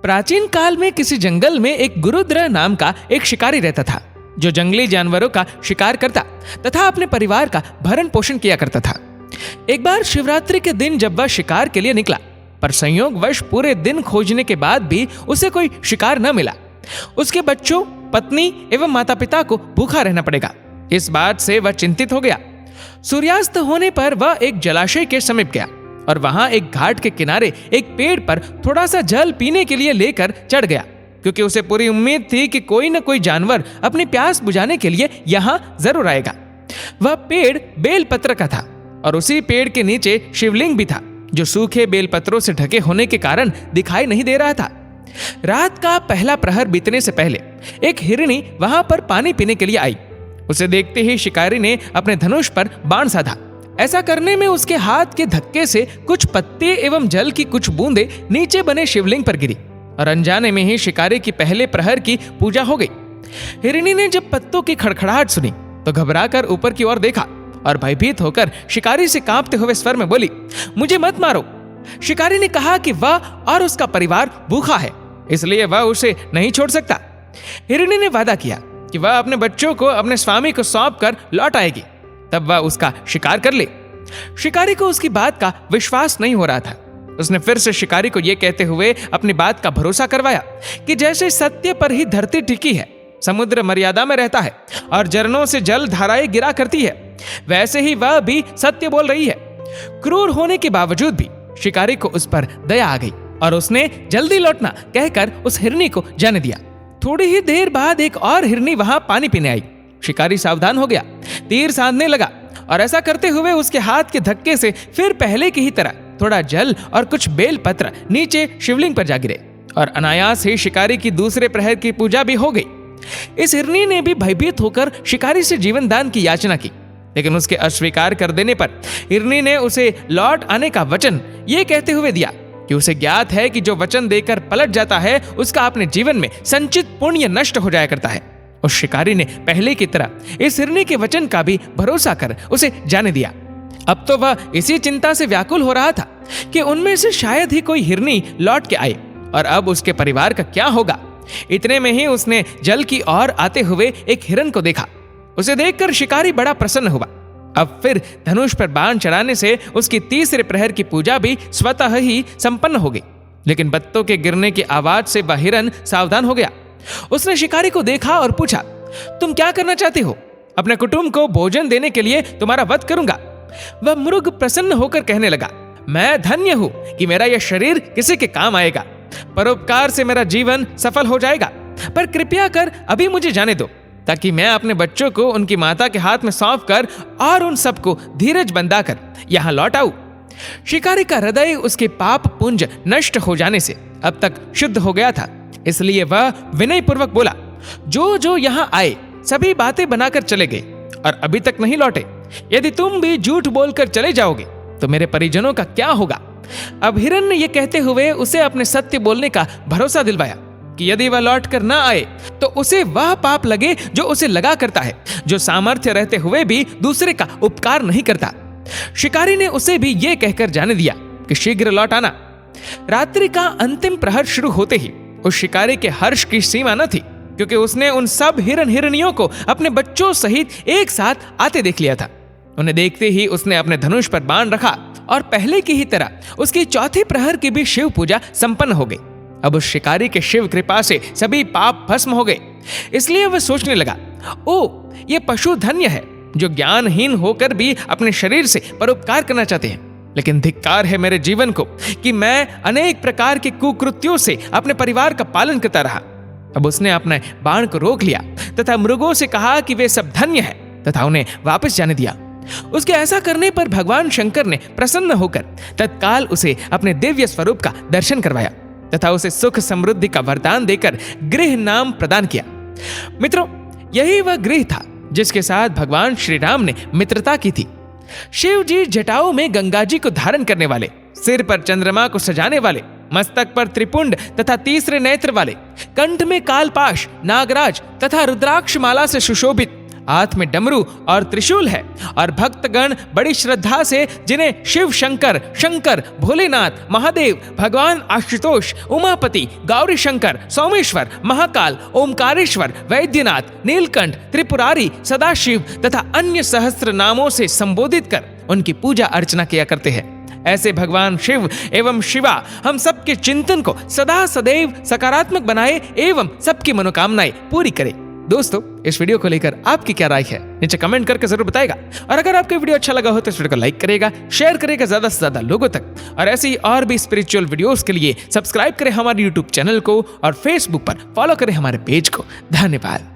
प्राचीन काल में किसी जंगल में एक गुरुद्र नाम का एक शिकारी रहता था, जो जंगली जानवरों का शिकार करता तथा अपने परिवार का भरण पोषण किया करता था। एक बार शिवरात्रि के दिन जब वह शिकार के लिए निकला, पर संयोगवश पूरे दिन खोजने के बाद भी उसे कोई शिकार न मिला। उसके बच्चों, पत्नी एवं माता पिता को भूखा रहना पड़ेगा। इस बात से वह चिंतित हो गया। सूर्यास्त होने पर वह एक जलाशय के समीप गया और वहां एक घाट के किनारे एक पेड़ पर थोड़ा सा जल पीने के लिए लेकर चढ़ गया, क्योंकि उसे पूरी उम्मीद थी कि कोई न कोई जानवर अपनी प्यास बुझाने के लिए यहां जरूर आएगा। वह पेड़ बेलपत्र का था और उसी पेड़ के नीचे शिवलिंग भी था, जो सूखे बेलपत्रों से ढके होने के कारण दिखाई नहीं दे रहा था। रात का पहला प्रहर बीतने से पहले एक हिरणी वहां पर पानी पीने के लिए आई। उसे देखते ही शिकारी ने अपने धनुष पर बाण साधा। ऐसा करने में उसके हाथ के धक्के से कुछ पत्ते एवं जल की कुछ बूंदें नीचे बने शिवलिंग पर गिरी और अनजाने में ही शिकारी की पहले प्रहर की पूजा हो गई। हिरणी ने जब पत्तों की खड़खड़ाहट सुनी तो घबराकर ऊपर की ओर देखा और भयभीत होकर शिकारी से कांपते हुए स्वर में बोली, मुझे मत मारो। शिकारी ने कहा कि वह और उसका परिवार भूखा है, इसलिए वह उसे नहीं छोड़ सकता। हिरणी ने वादा किया कि वह अपने बच्चों को अपने स्वामी को सौंप कर लौट आएगी, तब वह उसका शिकार कर ले। शिकारी को उसकी बात का विश्वास नहीं हो रहा था। उसने फिर से शिकारी को यह कहते हुए अपनी बात का भरोसा करवाया कि जैसे सत्य पर ही धरती टिकी है, समुद्र मर्यादा में रहता है और झरनों से जल धाराएं गिरा करती है, वैसे ही वह भी सत्य बोल रही है। क्रूर होने के बावजूद भी शिकारी को उस पर दया आ गई और उसने जल्दी लौटना कहकर उस हिरनी को जाने दिया। थोड़ी ही देर बाद एक और हिरनी वहां पानी पीने आई। शिकारी सावधान हो गया, तीर साधने लगा और ऐसा करते हुए उसके हाथ के धक्के से फिर पहले की ही तरह थोड़ा जल और कुछ बेल पत्र नीचे शिवलिंग पर जा गिरे और अनायास ही शिकारी की दूसरे प्रहर की पूजा भी हो गई। इस हिरनी ने भी भयभीत होकर शिकारी से जीवन दान की याचना की, लेकिन उसके अस्वीकार कर देने पर हिरनी ने उसे लौट आने का वचन ये कहते हुए दिया कि उसे ज्ञात है कि जो वचन देकर पलट जाता है उसका अपने जीवन में संचित पुण्य नष्ट हो जाया करता है। उस शिकारी ने पहले की तरह इस हिरनी के वचन का भी भरोसा कर उसे जाने दिया। अब तो वह इसी चिंता से व्याकुल हो रहा था कि उनमें से शायद ही कोई हिरनी लौट के आए और अब उसके परिवार का क्या होगा। इतने में ही उसने जल की ओर आते हुए एक हिरन को देखा। उसे देखकर शिकारी बड़ा प्रसन्न हुआ। अब फिर धनुष पर बाण चढ़ाने से उसकी तीसरे प्रहर की पूजा भी स्वतः ही संपन्न हो गई। लेकिन पत्तों के गिरने की आवाज से वह हिरन सावधान हो गया। उसने शिकारी को देखा और पूछा, तुम क्या करना चाहते हो? अपने कुटुंब को भोजन देने के लिए तुम्हारा वध करूंगा। वह मृग प्रसन्न होकर कहने लगा, मैं धन्य हूं कि मेरा यह शरीर किसी के काम आएगा। परोपकार से मेरा जीवन सफल हो जाएगा, पर कृपया कर अभी मुझे जाने दो, ताकि मैं अपने बच्चों को उनकी माता के हाथ में सौंप कर और उन सबको धीरज बंधाकर यहाँ लौट आऊं। शिकारी का हृदय उसके पाप पुंज नष्ट हो जाने से अब तक शुद्ध हो गया था, इसलिए वह विनय पूर्वक बोला, जो जो यहाँ आए सभी बातें बनाकर चले गए और अभी तक नहीं लौटे। यदि तुम भी झूठ बोलकर चले जाओगे तो मेरे परिजनों का क्या होगा? अब हिरन ने यह कहते हुए उसे अपने सत्य बोलने का भरोसा दिलवाया कि यदि वह लौट कर ना आए तो उसे वह पाप लगे जो उसे लगा करता है, जो सामर्थ्य रहते हुए भी दूसरे का उपकार नहीं करता। शिकारी ने उसे भी ये कहकर जाने दिया कि शीघ्र लौट आना। रात्रि का अंतिम प्रहर शुरू होते ही उस शिकारी के हर्ष की सीमा न थी, क्योंकि उसने उन सब हिरन हिरनियों को अपने बच्चों सहित एक साथ आते देख लिया था। उन्हें देखते ही उसने अपने धनुष पर बाण रखा और पहले की ही तरह उसकी चौथी प्रहर की भी शिव पूजा संपन्न हो गई। अब उस शिकारी के शिव कृपा से सभी पाप भस्म हो गए। इसलिए वह सोचने लगा, ओ ये पशु धन्य है जो ज्ञानहीन होकर भी अपने शरीर से परोपकार करना चाहते हैं। लेकिन धिक्कार है मेरे जीवन को कि मैं अनेक प्रकार के कुकृत्यों से अपने परिवार का पालन करता रहा। अब उसने अपने बाण को रोक लिया तथा मृगों से कहा कि वे सब धन्य है तथा उन्हें वापस जाने दिया। उसके ऐसा करने पर भगवान शंकर ने प्रसन्न होकर तत्काल उसे अपने दिव्य स्वरूप का दर्शन करवाया तथा उसे सुख समृद्धि का वरदान देकर गृह नाम प्रदान किया। मित्रों, यही वह गृह था जिसके साथ भगवान श्री राम ने मित्रता की थी। शिव जी जटाओं में गंगा जी को धारण करने वाले, सिर पर चंद्रमा को सजाने वाले, मस्तक पर त्रिपुंड तथा तीसरे नेत्र वाले, कंठ में कालपाश, नागराज तथा रुद्राक्ष माला से सुशोभित, हाथ में डमरू और त्रिशूल है और भक्तगण बड़ी श्रद्धा से जिन्हें शिव शंकर, शंकर, भोलेनाथ, महादेव, भगवान आशुतोष, उमापति, गौरी शंकर, सोमेश्वर, महाकाल, ओमकारेश्वर, वैद्यनाथ, नीलकंठ, त्रिपुरारी, सदाशिव तथा अन्य सहस्त्र नामों से संबोधित कर उनकी पूजा अर्चना किया करते हैं। ऐसे भगवान शिव एवं शिवा हम सबके चिंतन को सदा सदैव सकारात्मक बनाए एवं सबकी मनोकामनाएं पूरी करे। दोस्तों, इस वीडियो को लेकर आपकी क्या राय है नीचे कमेंट करके जरूर बताएगा। और अगर आपको वीडियो अच्छा लगा हो तो इस वीडियो को लाइक करेगा, शेयर करेगा ज्यादा से ज्यादा लोगों तक। और ऐसे ही और भी स्पिरिचुअल वीडियोस के लिए सब्सक्राइब करें हमारे यूट्यूब चैनल को और फेसबुक पर फॉलो करें हमारे पेज को। धन्यवाद।